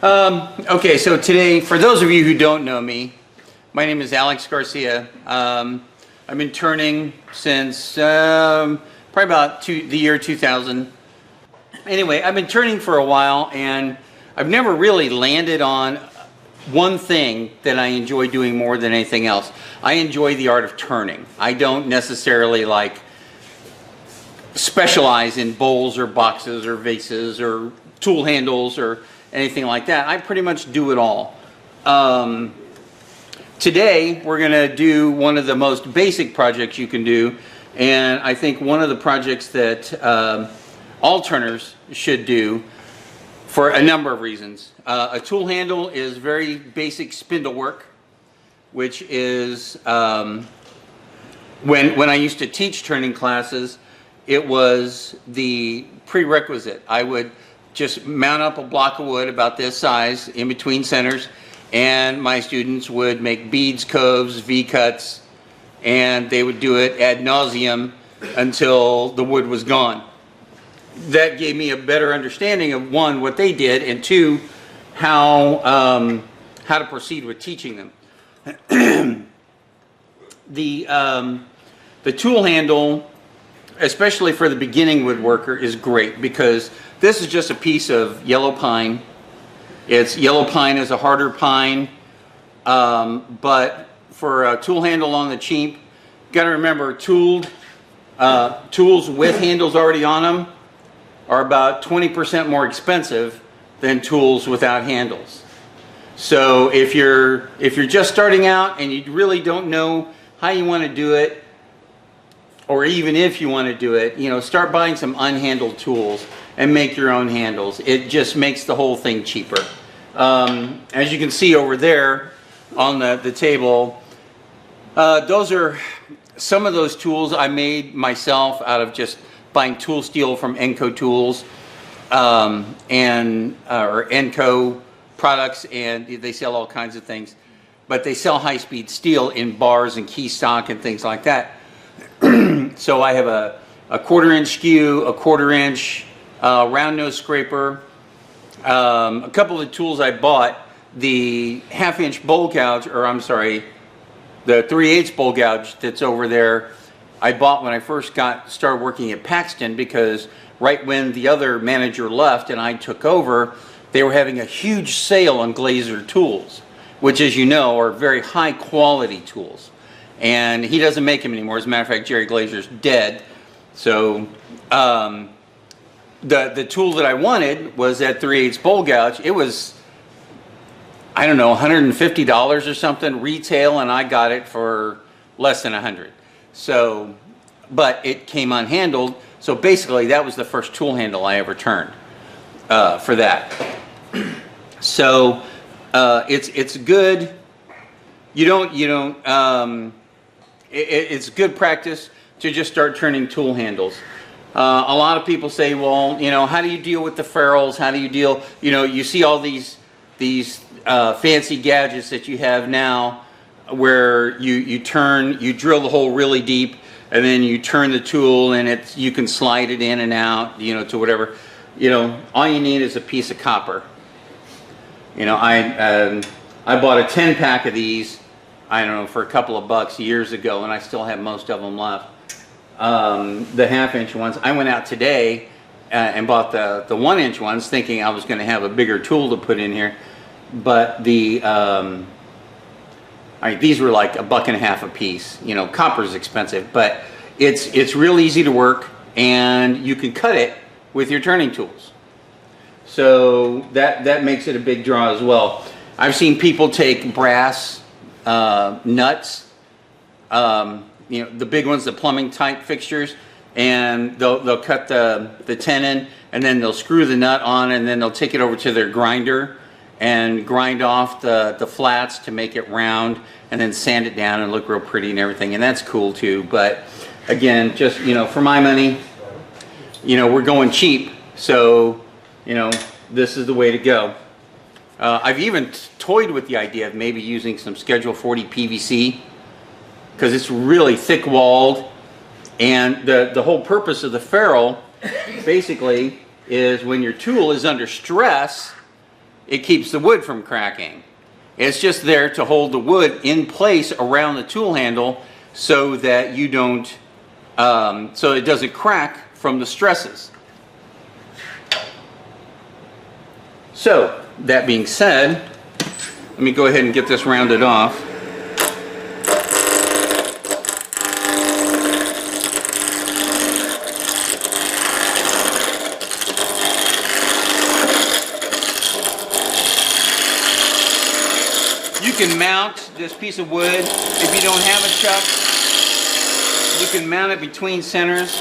Okay, so today, for those of you who don't know me, my name is Alex Garcia. I've been turning since probably about the year 2000. Anyway, I've been turning for a while, and I've never really landed on one thing that I enjoy doing more than anything else. I enjoy the art of turning. I don't necessarily specialize in bowls or boxes or vases or tool handles or anything like that. I pretty much do it all. Today we're going to do one of the most basic projects you can do, and I think one of the projects that all turners should do for a number of reasons. A tool handle is very basic spindle work, which is when I used to teach turning classes, it was the prerequisite. I would just mount up a block of wood about this size in between centers, and my students would make beads, coves, V-cuts, and they would do it ad nauseum until the wood was gone. That gave me a better understanding of, one, what they did, and two, how to proceed with teaching them. The tool handle, especially for the beginning woodworker, is great because this is just a piece of yellow pine. Yellow pine is a harder pine, but for a tool handle on the cheap, you got to remember tools with handles already on them are about 20% more expensive than tools without handles. So if you're just starting out and you really don't know how you want to do it, or even if you want to do it, start buying some unhandled tools and make your own handles. It just makes the whole thing cheaper. As you can see over there on the table, those are some of those tools I made myself out of just buying tool steel from Enco Tools or Enco products, and they sell all kinds of things. But they sell high-speed steel in bars and key stock and things like that. So I have a 1/4-inch skew, a 1/4-inch round nose scraper. A couple of the tools I bought, the 1/2-inch bowl gouge, or I'm sorry, the 3/8 bowl gouge that's over there, I bought when I first started working at Paxton, because right when the other manager left and I took over, they were having a huge sale on Glazer tools, which, as you know, are very high quality tools. And he doesn't make them anymore. As a matter of fact, Jerry Glazer's dead. So the tool that I wanted was that 3/8 bowl gouge. It was, I don't know, $150 or something retail, and I got it for less than $100. So, but it came unhandled. So basically, that was the first tool handle I ever turned for that. So it's good. It's good practice to just start turning tool handles. A lot of people say, well, how do you deal with the ferrules? How do you deal, you see all these fancy gadgets that you have now where you drill the hole really deep, and then you turn the tool and you can slide it in and out, to whatever. All you need is a piece of copper. I bought a 10-pack of these, I don't know, for a couple of bucks years ago, and I still have most of them left. The 1/2-inch ones, I went out today and bought the 1-inch ones, thinking I was going to have a bigger tool to put in here, but these were like $1.50 a piece. Copper's expensive, but it's real easy to work, and you can cut it with your turning tools. So that makes it a big draw as well. I've seen people take brass nuts, the big ones, the plumbing type fixtures, and they'll cut the tenon, and then they'll screw the nut on, and then they'll take it over to their grinder and grind off the flats to make it round, and then sand it down and look real pretty and everything, and that's cool too. But again, just for my money, we're going cheap, so this is the way to go. I've even toyed with the idea of maybe using some Schedule 40 PVC, because it's really thick walled, and the whole purpose of the ferrule basically is when your tool is under stress, it keeps the wood from cracking. It's just there to hold the wood in place around the tool handle so that you don't, so it doesn't crack from the stresses. So, that being said, let me go ahead and get this rounded off. You can mount this piece of wood, if you don't have a chuck, you can mount it between centers.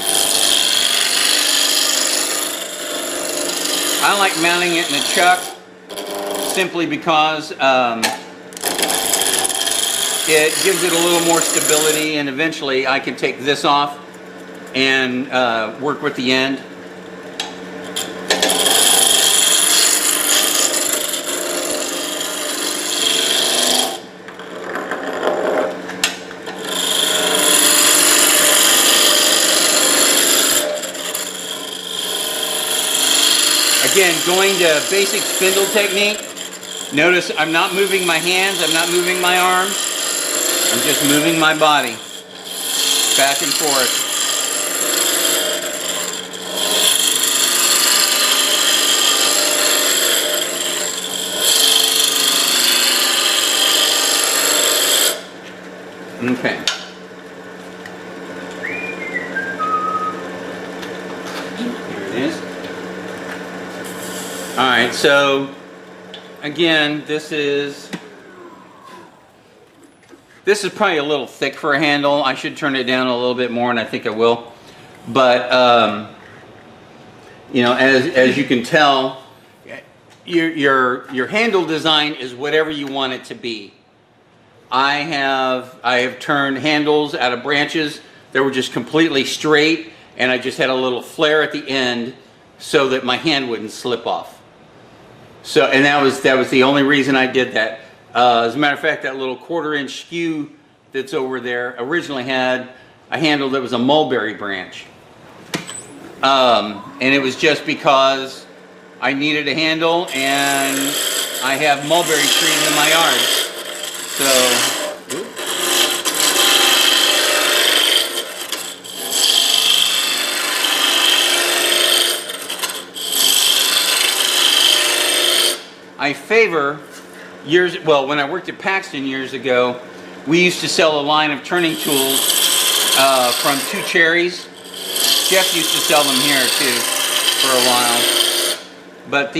I like mounting it in a chuck simply because it gives it a little more stability, and eventually I can take this off and work with the end. Again, going to basic spindle technique. Notice I'm not moving my hands, I'm not moving my arms. I'm just moving my body back and forth. Okay. Here it is. Alright, so again, this is probably a little thick for a handle. I should turn it down a little bit more, and I think I will. But you know, as you can tell, your handle design is whatever you want it to be. I have turned handles out of branches that were just completely straight, and I just had a little flare at the end so that my hand wouldn't slip off. So, and that was the only reason I did that. As a matter of fact, that little 1/4-inch skew that's over there originally had a handle that was a mulberry branch. And it was just because I needed a handle, and I have mulberry trees in my yard. So, I favor when I worked at Paxton years ago, we used to sell a line of turning tools from Two Cherries. Jeff used to sell them here too for a while. But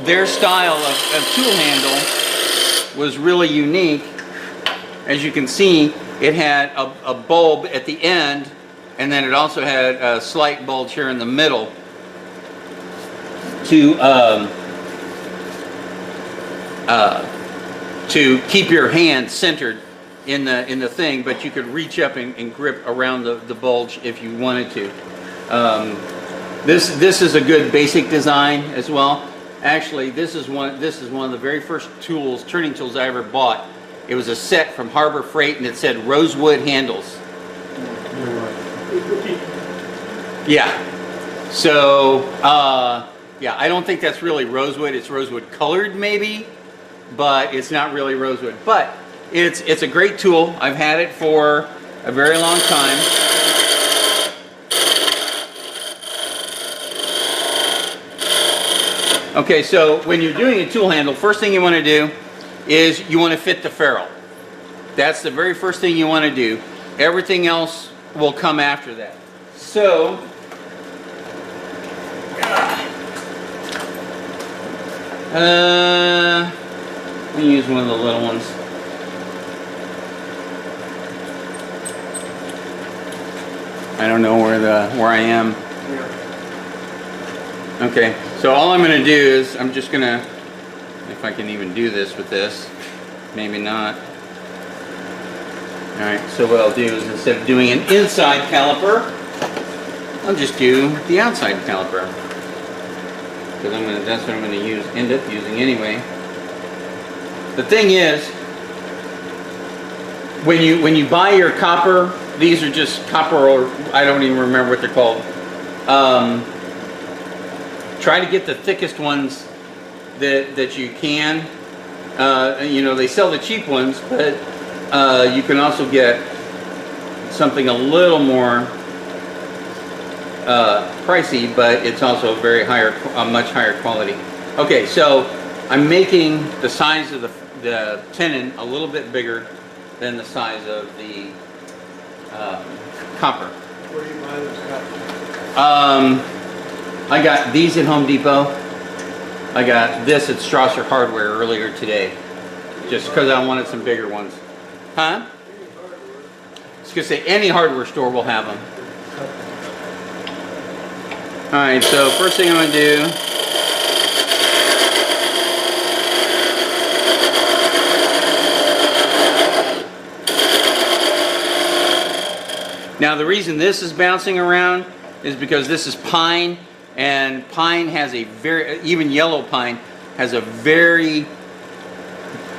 their style of tool handle was really unique. As you can see, it had a bulb at the end, and then it also had a slight bulge here in the middle to keep your hand centered in the thing, but you could reach up and grip around the bulge if you wanted to. This is a good basic design as well. Actually, this is one of the very first turning tools I ever bought. It was a set from Harbor Freight, and it said rosewood handles. Yeah. So yeah, I don't think that's really rosewood. It's rosewood colored maybe, but it's not really rosewood. But it's a great tool. I've had it for a very long time. Okay, so when you're doing a tool handle, first thing you want to do is you want to fit the ferrule. That's the very first thing you want to do. Everything else will come after that. So let me use one of the little ones. I don't know where I am. Okay, so all I'm going to do is I'm just going to, if I can even do this with this, maybe not. Alright, so what I'll do is instead of doing an inside caliper, I'll just do the outside caliper. Because that's what I'm going to end up using anyway. The thing is, when you buy your copper, these are just copper, or I don't even remember what they're called. try to get the thickest ones that you can. You know, they sell the cheap ones, but you can also get something a little more pricey, but it's also a much higher quality. Okay, so I'm making the size of the tenon a little bit bigger than the size of the copper. Where do you buy this copper? I got these at Home Depot. I got this at Strasser Hardware earlier today, just because I wanted some bigger ones. Huh? I was going to say any hardware store will have them. Alright, so first thing I'm going to do, now the reason this is bouncing around is because this is pine, and pine has a even yellow pine has a very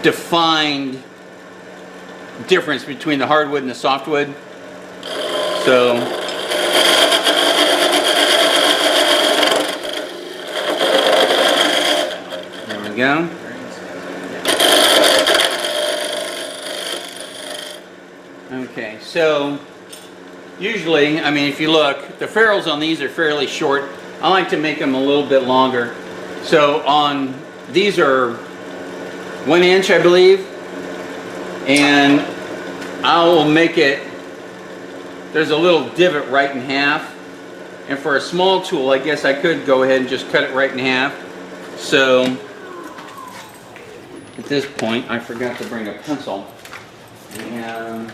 defined difference between the hardwood and the softwood. So there we go. Okay, so usually, I mean, if you look, the ferrules on these are fairly short. I like to make them a little bit longer. So on these are 1 inch, I believe, and I will make it, there's a little divot right in half, and for a small tool I guess I could go ahead and just cut it right in half. So at this point I forgot to bring a pencil, and a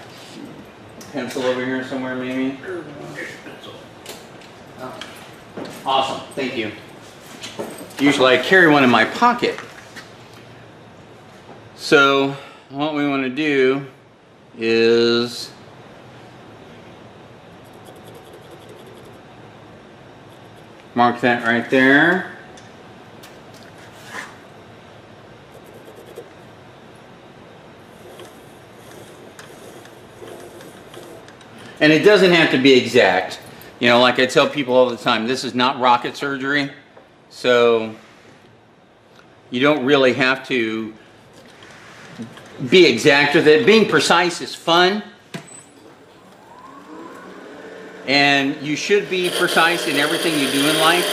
pencil over here somewhere maybe. Oh. Awesome, thank you. Usually I carry one in my pocket. So what we want to do is mark that right there. And it doesn't have to be exact. You know, like I tell people all the time, this is not rocket surgery. So you don't really have to be exact with it. Being precise is fun. And you should be precise in everything you do in life.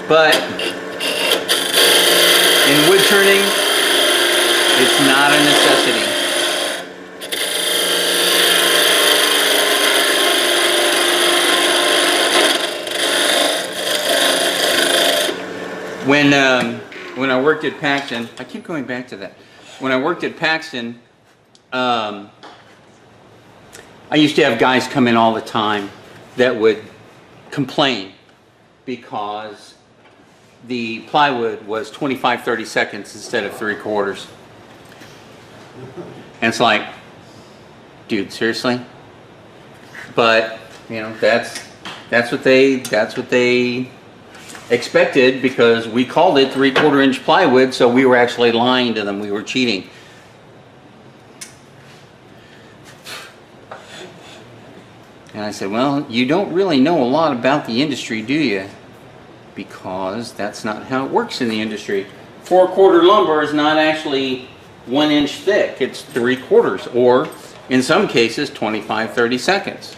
But in wood turning, it's not a necessity. When I worked at Paxton, I keep going back to that. When I worked at Paxton, I used to have guys come in all the time that would complain because the plywood was 25-30 seconds instead of 3/4. And it's like, dude, seriously? But you know, that's what they expected, because we called it 3/4 inch plywood, so we were actually lying to them. We were cheating. And I said, well, you don't really know a lot about the industry, do you? Because that's not how it works in the industry. 4/4 lumber is not actually 1 inch thick. It's 3/4, or in some cases 25-30 seconds.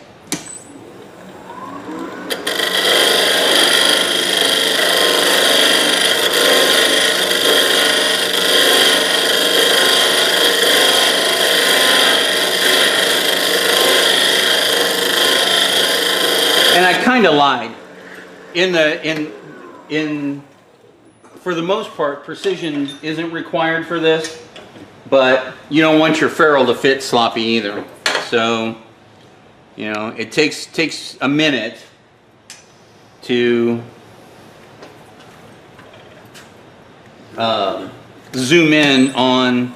And I kind of lied. For the most part, precision isn't required for this, but you don't want your ferrule to fit sloppy either. So, you know, it takes a minute to zoom in on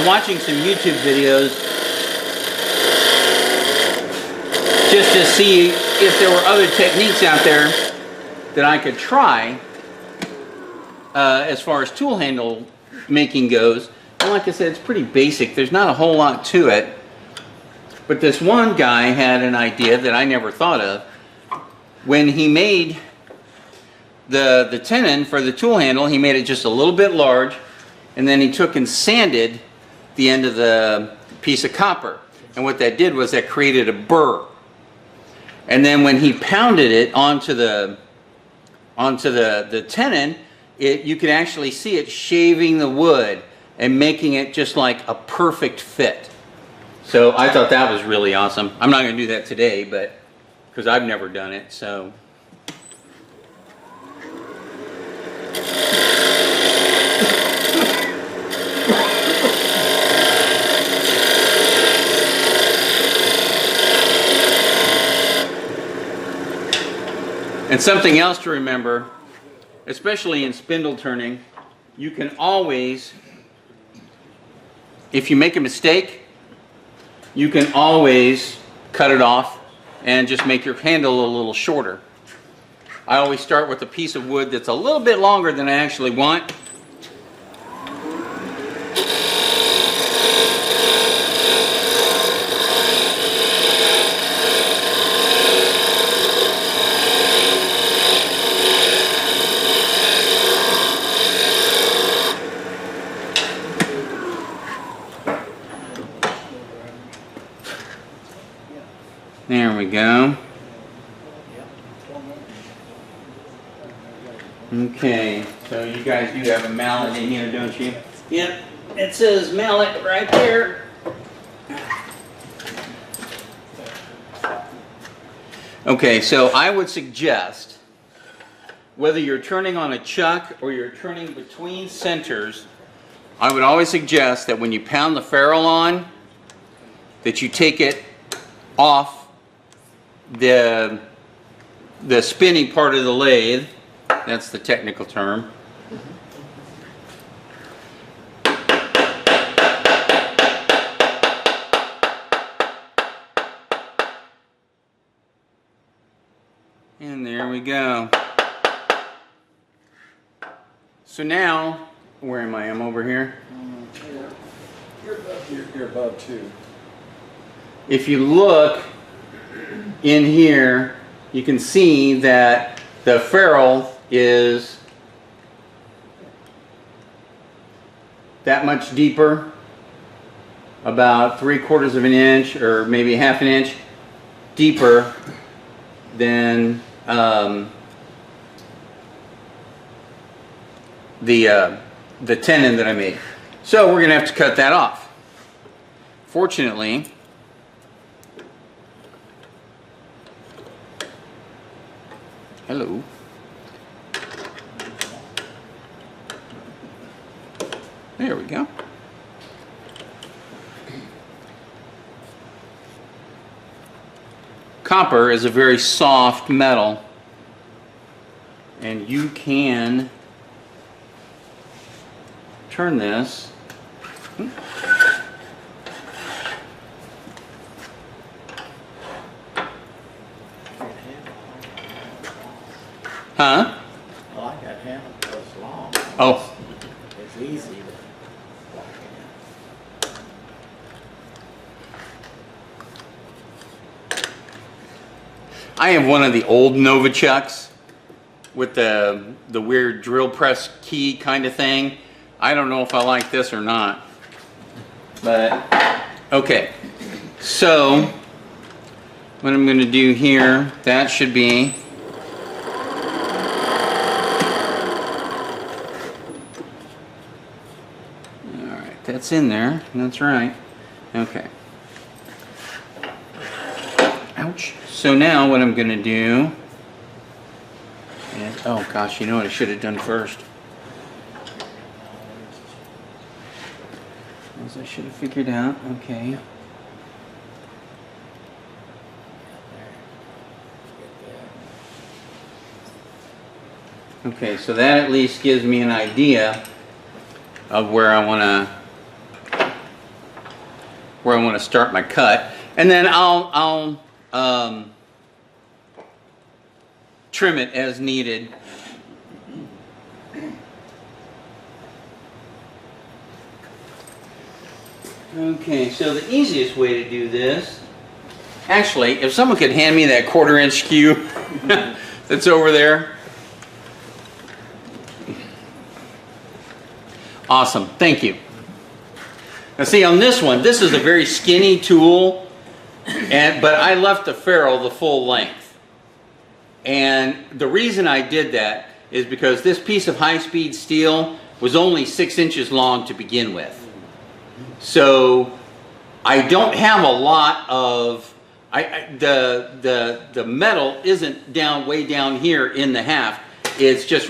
watching some YouTube videos just to see if there were other techniques out there that I could try as far as tool handle making goes. And like I said, it's pretty basic. There's not a whole lot to it. But this one guy had an idea that I never thought of. When he made the tenon for the tool handle, he made it just a little bit large, and then he took and sanded the end of the piece of copper. And what that did was that created a burr. And then when he pounded it onto the tenon, you could actually see it shaving the wood and making it just like a perfect fit. So I thought that was really awesome. I'm not going to do that today, but because I've never done it, so. And something else to remember, especially in spindle turning, you can always, if you make a mistake, you can always cut it off and just make your handle a little shorter. I always start with a piece of wood that's a little bit longer than I actually want. There we go. Okay, so you guys do have a mallet in here, don't you? Yep, it says mallet right there. Okay, so I would suggest, whether you're turning on a chuck or you're turning between centers, I would always suggest that when you pound the ferrule on, that you take it off the spinning part of the lathe. That's the technical term. And there we go. So now, where am I? I'm over here. You're above 2. If you look in here, you can see that the ferrule is that much deeper, about 3/4 of an inch or maybe half an inch deeper than the tenon that I made. So we're gonna have to cut that off. Fortunately, hello. There we go. Copper is a very soft metal, and you can turn this. Huh? Well, I got handle goes long. Oh. It's easy to walk in. I have one of the old Novichucks with the weird drill press key kind of thing. I don't know if I like this or not. But, okay. So, what I'm going to do here, that should be that's in there. That's right. Okay. Ouch. So now what I'm going to do is, oh gosh, you know what I should have done first? As I should have figured out. Okay. Okay, so that at least gives me an idea of where I want to start my cut, and then I'll trim it as needed. Okay, so the easiest way to do this, actually, if someone could hand me that 1/4 inch skew that's over there. Awesome, thank you. Now see, on this one, this is a very skinny tool, but I left the ferrule the full length. And the reason I did that is because this piece of high-speed steel was only 6 inches long to begin with. So I don't have a lot of, the metal isn't way down here in the haft. It's just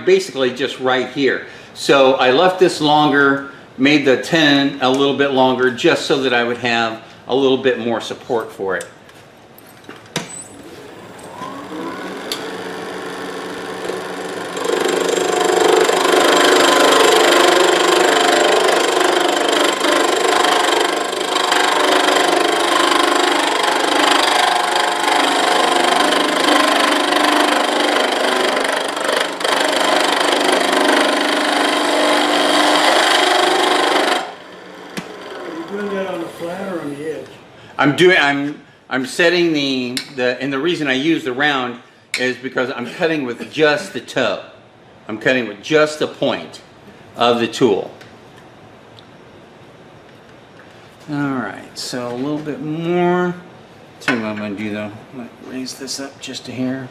basically just right here. So I left this longer, made the tenon a little bit longer just so that I would have a little bit more support for it. I'm setting and the reason I use the round is because I'm cutting with just the toe. I'm cutting with just the point of the tool. Alright, so a little bit more. Tell you what I'm going to do though. I'm going to raise this up just a hair.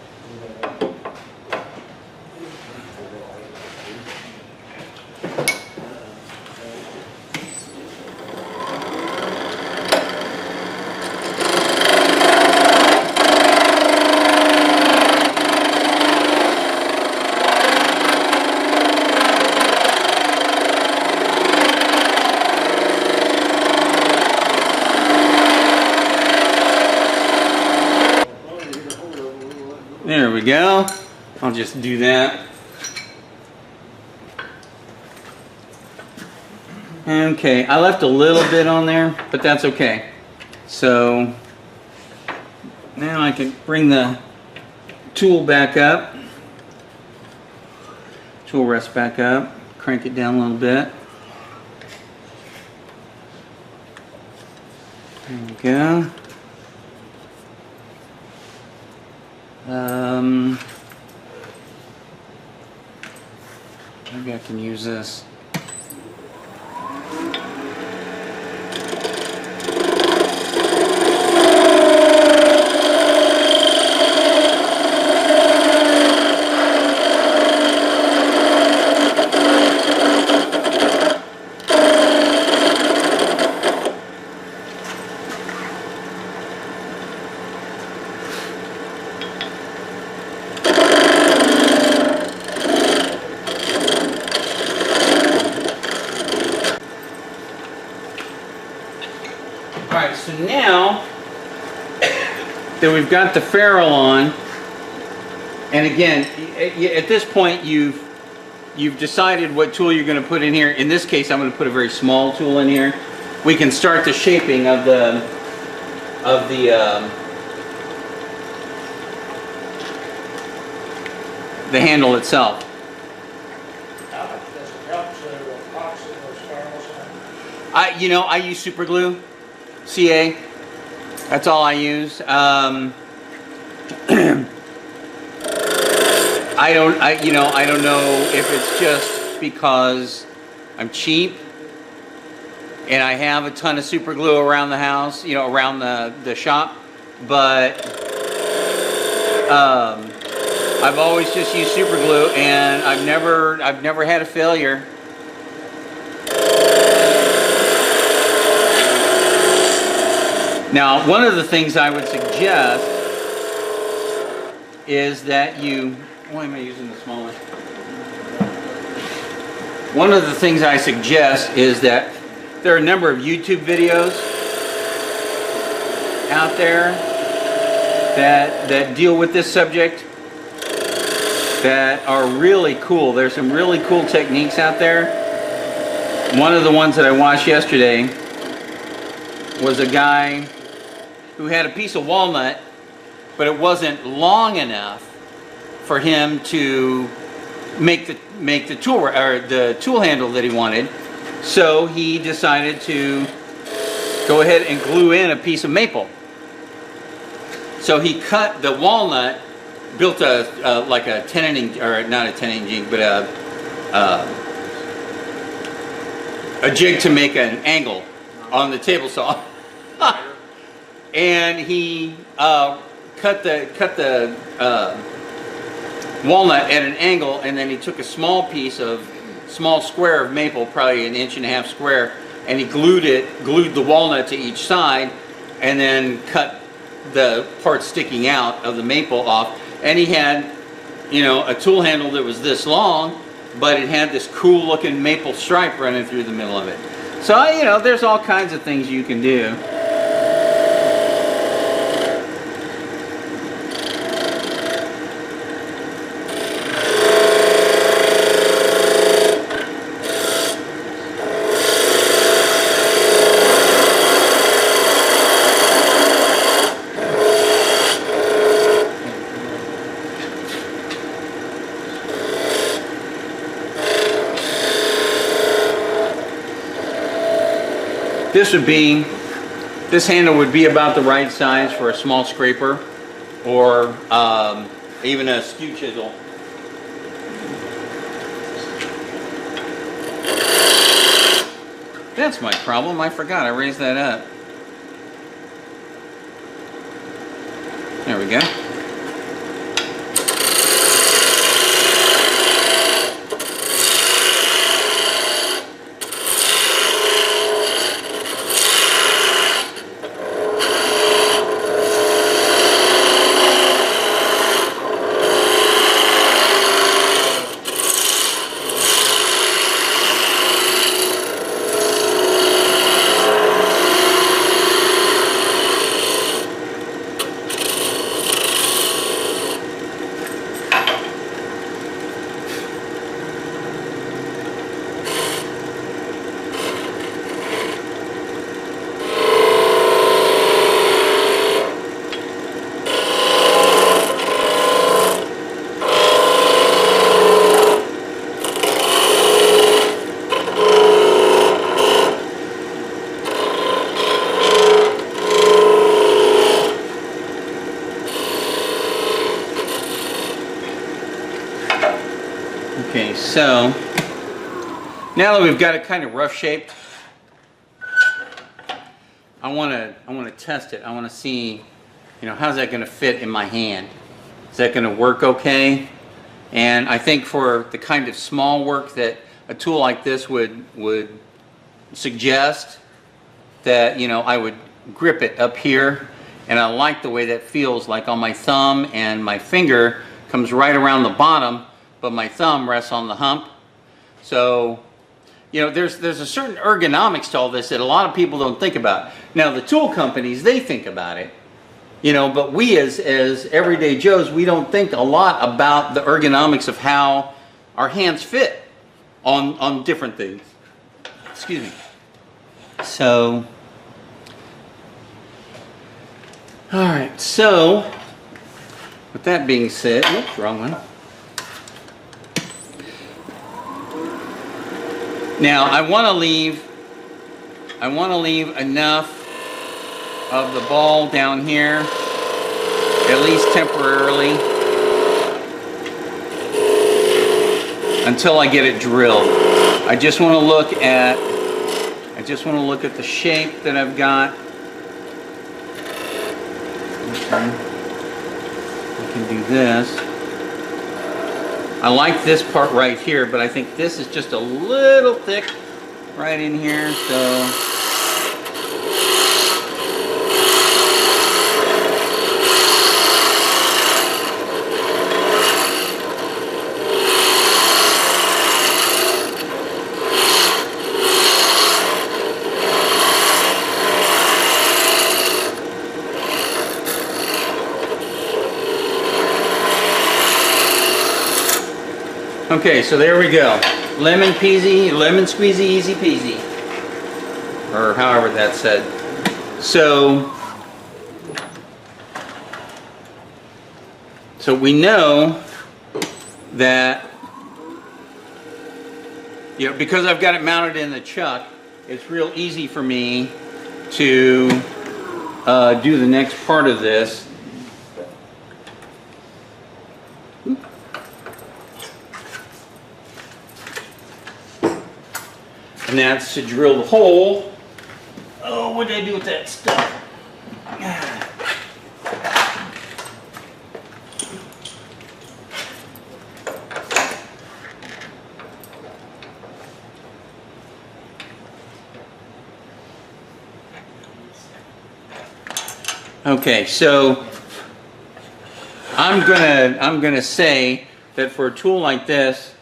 There we go. I'll just do that. Okay, I left a little bit on there, but that's okay. So now I can bring the tool back up. Tool rest back up. Crank it down a little bit. There we go. Maybe I can use this. Alright, so now that we've got the ferrule on, and again, at this point you've decided what tool you're going to put in here. In this case, I'm going to put a very small tool in here. We can start the shaping of the handle itself. How much does it help to epoxy those ferrules in? I use super glue, CA. That's all I use. I don't know if it's just because I'm cheap and I have a ton of super glue around the house, around the shop, but I've always just used super glue and I've never had a failure. Now, one of the things I would suggest is that why am I using the small one? One of the things I suggest is that there are a number of YouTube videos out there that deal with this subject that are really cool. There's some really cool techniques out there. One of the ones that I watched yesterday was a guy who had a piece of walnut, but it wasn't long enough for him to make the tool or the tool handle that he wanted. So he decided to go ahead and glue in a piece of maple. So he cut the walnut, built a like a 10-inch, or not a 10-inch, but a jig to make an angle on the table saw. And he cut the walnut at an angle, and then he took a small square of maple, probably 1.5 inch square, and he glued the walnut to each side, and then cut the part sticking out of the maple off. And he had, a tool handle that was this long, but it had this cool looking maple stripe running through the middle of it. So, there's all kinds of things you can do. This handle would be about the right size for a small scraper, or even a skew chisel. That's my problem. I forgot I raised that up. There we go. Okay, so now that we've got it kind of rough shaped, I want to test it. I want to see, how's that going to fit in my hand? Is that going to work okay? And I think for the kind of small work that a tool like this would suggest, that I would grip it up here, and I like the way that feels, like on my thumb, and my finger comes right around the bottom, but my thumb rests on the hump. So, there's a certain ergonomics to all this that a lot of people don't think about. Now, the tool companies, they think about it, but we as everyday Joes, we don't think a lot about the ergonomics of how our hands fit on different things. Excuse me. So, all right, so with that being said, oops, wrong one. Now I want to leave enough of the ball down here, at least temporarily, until I get it drilled. I just want to look at the shape that I've got. Okay. I can do this. I like this part right here, but I think this is just a little thick right in here, so. Okay, so there we go. Lemon peasy, lemon squeezy, easy peasy. Or however that's said. So we know that, you know, because I've got it mounted in the chuck, it's real easy for me to do the next part of this. And that's to drill the hole. Oh, what did I do with that stuff? Okay, so I'm gonna say that for a tool like this,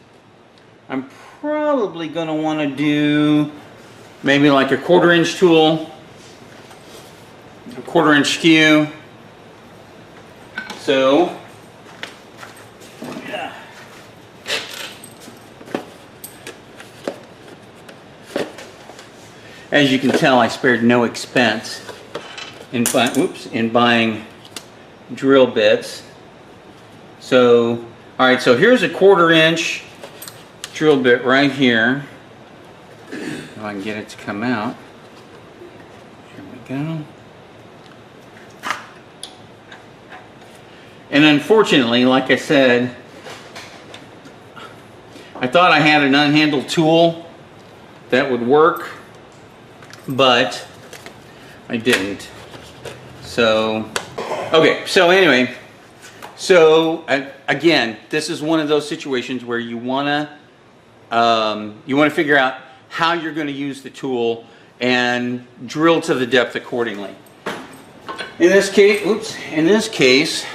I'm probably gonna want to do maybe like a 1/4 inch tool, a 1/4 inch skew. So yeah. As you can tell, I spared no expense in buying drill bits. So, all right, so here's a 1/4 inch drill bit right here. If I can get it to come out. Here we go. And unfortunately, like I said, I thought I had an unhandled tool that would work, but I didn't. So, okay, so anyway, so again, this is one of those situations where you wanna figure out how you're going to use the tool and drill to the depth accordingly. In this case,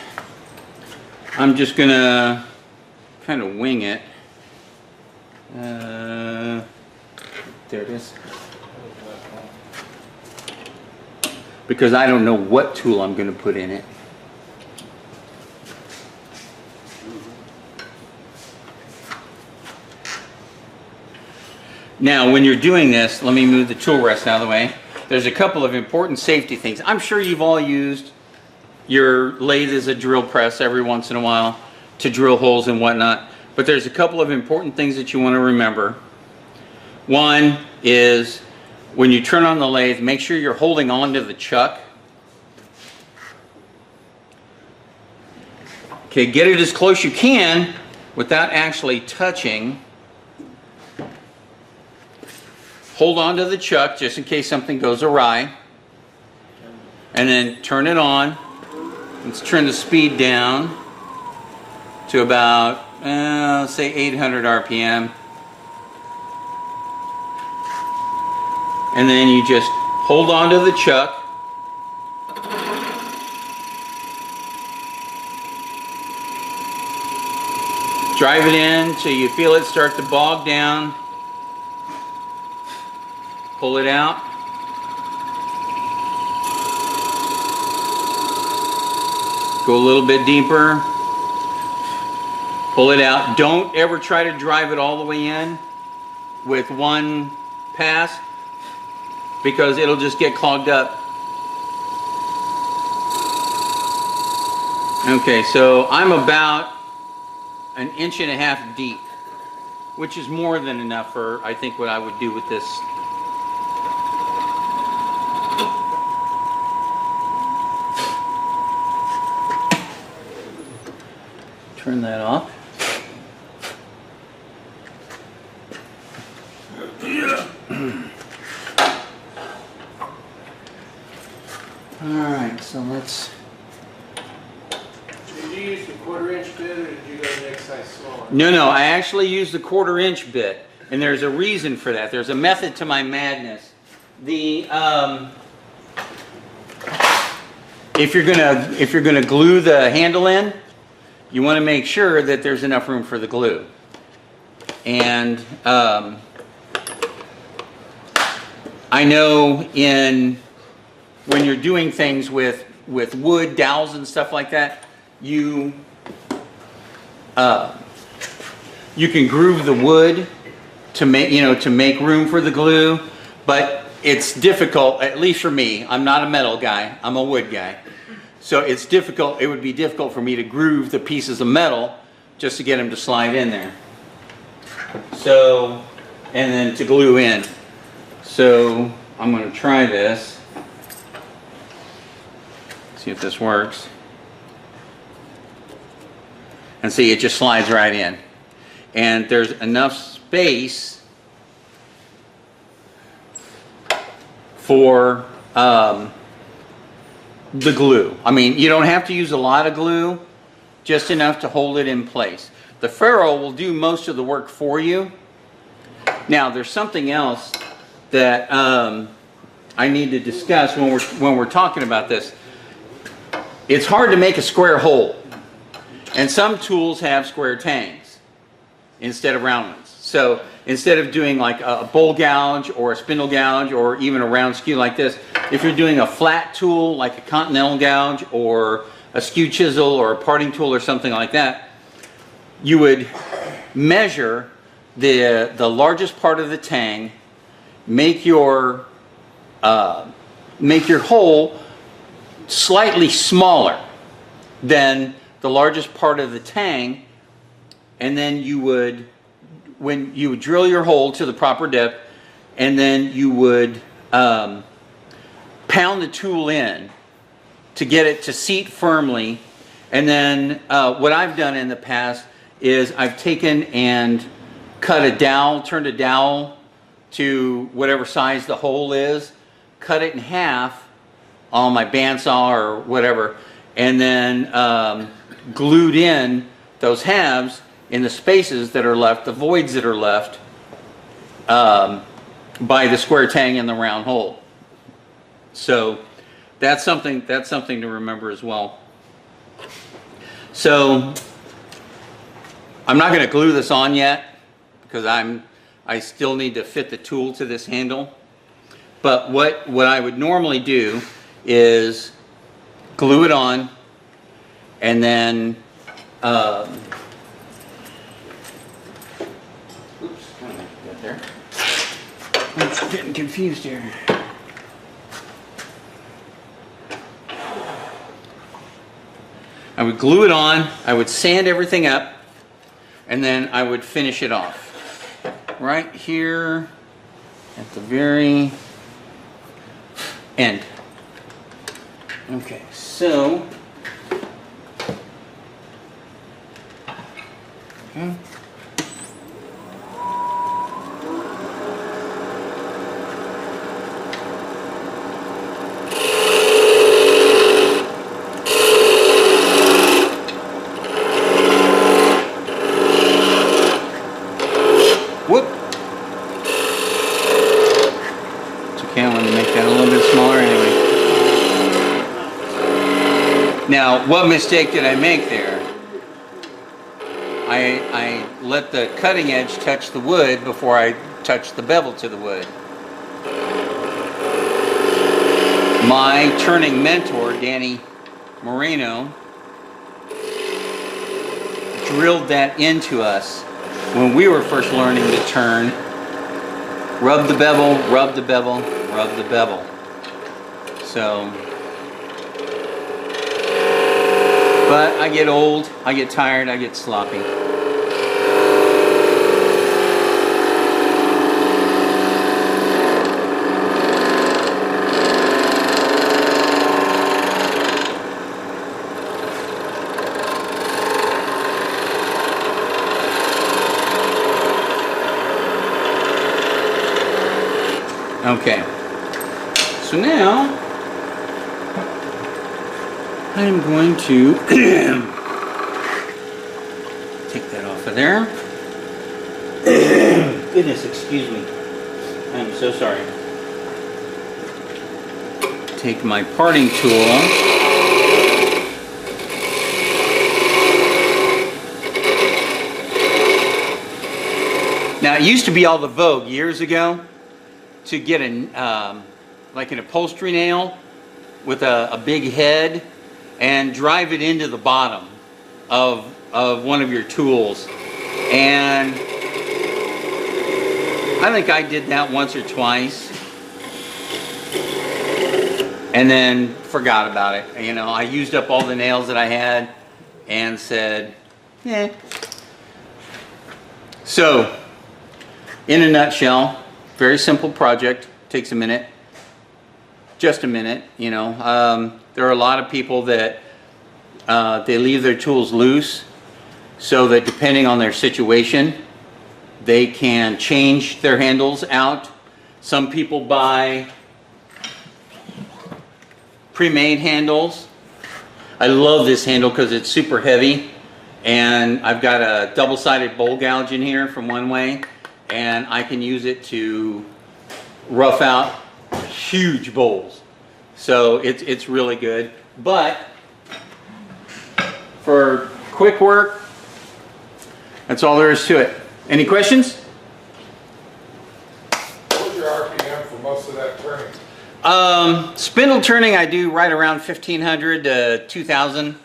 I'm just going to kind of wing it. There it is. Because I don't know what tool I'm going to put in it. Now, when you're doing this, let me move the tool rest out of the way. There's a couple of important safety things. I'm sure you've all used your lathe as a drill press every once in a while to drill holes and whatnot, but there's a couple of important things that you want to remember. One is when you turn on the lathe, make sure you're holding on to the chuck. Okay, get it as close you can without actually touching. Hold on to the chuck just in case something goes awry. And then turn it on. Let's turn the speed down to about, let's say 800 RPM. And then you just hold on to the chuck. Drive it in till you feel it start to bog down. Pull it out. Go a little bit deeper. Pull it out. Don't ever try to drive it all the way in with one pass, because it'll just get clogged up. Okay, so I'm about 1.5 inches deep, which is more than enough for, I think, what I would do with this. Turn that off. Alright, so let's... Did you use the 1/4 inch bit, or did you go next size smaller? No, I actually used the 1/4 inch bit, and there's a reason for that. There's a method to my madness. If you're gonna glue the handle in, you want to make sure that there's enough room for the glue. And I know when you're doing things with wood dowels and stuff like that, you can groove the wood to make room for the glue, but it's difficult, at least for me. I'm not a metal guy, I'm a wood guy. So it's difficult, it would be difficult for me to groove the pieces of metal just to get them to slide in there. So, and then to glue in. So I'm going to try this. See if this works. And see, it just slides right in. And there's enough space for the glue. I mean, you don't have to use a lot of glue, just enough to hold it in place. The ferrule will do most of the work for you. Now, there's something else that I need to discuss when we're talking about this. It's hard to make a square hole, and some tools have square tangs instead of round ones. So instead of doing like a bowl gouge or a spindle gouge or even a round skew like this, if you're doing a flat tool like a continental gouge or a skew chisel or a parting tool or something like that, you would measure the largest part of the tang, make your hole slightly smaller than the largest part of the tang, and then you would drill your hole to the proper depth, and then you would pound the tool in to get it to seat firmly. And then what I've done in the past is I've taken and cut a dowel, turned a dowel to whatever size the hole is, cut it in half on my bandsaw or whatever, and then glued in those halves in the spaces that are left, the voids that are left by the square tang and the round hole. So that's something to remember as well. So I'm not going to glue this on yet because I still need to fit the tool to this handle. But what I would normally do is glue it on, and then oops, how did I get there? I'm getting confused here. I would glue it on, I would sand everything up, and then I would finish it off. Right here at the very end. Okay, so okay. Whoop. It's okay, I want to make that a little bit smaller anyway. Now, what mistake did I make there? I let the cutting edge touch the wood before I touched the bevel to the wood. My turning mentor, Danny Moreno, drilled that into us when we were first learning to turn. Rub the bevel, rub the bevel, rub the bevel. So, but I get old, I get tired, I get sloppy. Okay, so now I'm going to take that off of there. Goodness, excuse me. I'm so sorry. Take my parting tool. Now, it used to be all the vogue years ago to get like an upholstery nail with a big head and drive it into the bottom of one of your tools. And I think I did that once or twice and then forgot about it. You know, I used up all the nails that I had and said, eh, So, in a nutshell, very simple project, takes a minute, just a minute, you know. There are a lot of people that they leave their tools loose so that depending on their situation, they can change their handles out. Some people buy pre-made handles. I love this handle because it's super heavy, and I've got a double-sided bowl gouge in here from one way, and I can use it to rough out huge bowls. So it's really good. But for quick work, that's all there is to it. Any questions? What was your RPM for most of that turning? Spindle turning I do right around 1500 to 2000.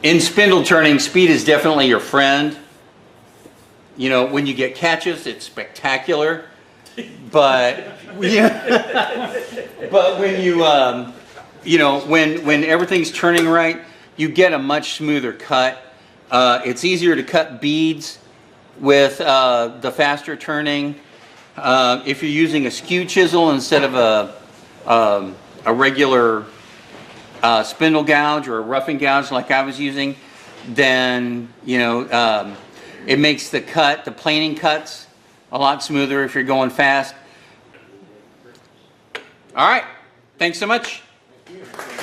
In spindle turning, speed is definitely your friend. You know, when you get catches, it's spectacular. But but when you you know, when everything's turning right, you get a much smoother cut. It's easier to cut beads with the faster turning. If you're using a skew chisel instead of a regular spindle gouge or a roughing gouge like I was using, then you know it makes the planing cuts a lot smoother if you're going fast. All right, thanks so much. Thank you.